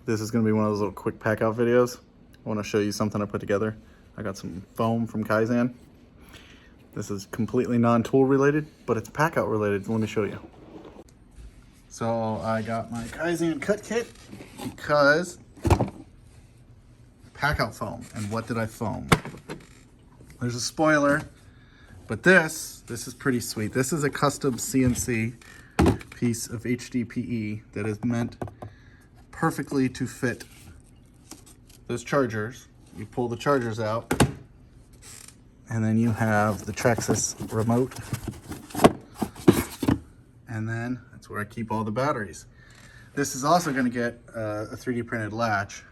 This is going to be one of those little quick pack out videos. I want to show you something I put together. I got some foam from Kaizen. This is completely non-tool related, but it's pack out related. Let me show you. So I got my Kaizen cut kit because pack out foam. And what did I foam? There's a spoiler, but this is pretty sweet. This is a custom CNC piece of HDPE that is meant perfectly to fit those chargers. You pull the chargers out, and then you have the Traxxas remote, and then that's where I keep all the batteries. This is also going to get a 3D printed latch,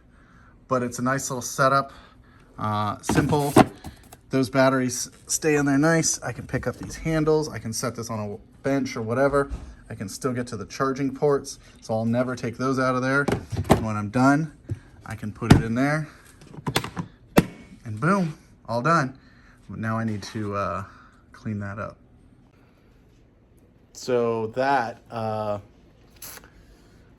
but it's a nice little setup, simple. Those batteries stay in there nice. I can pick up these handles. I can set this on a bench or whatever. I can still get to the charging ports, so I'll never take those out of there. And when I'm done, I can put it in there, and boom, all done. But now I need to clean that up. So that, and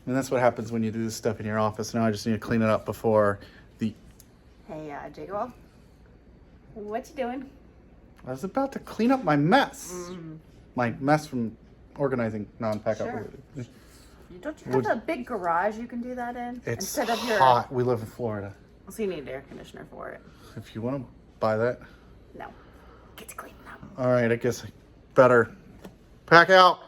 that's what happens when you do this stuff in your office. Now I just need to clean it up before the... Hey, JakeOfALL, what you doing? I was about to clean up my mess. My mess from organizing non-pack out. Sure. Don't you have a big garage you can do that in? It's instead of your... hot. We live in Florida. So you need an air conditioner for it. If you want to buy that. No. Get to clean up. All right, I guess I better pack out.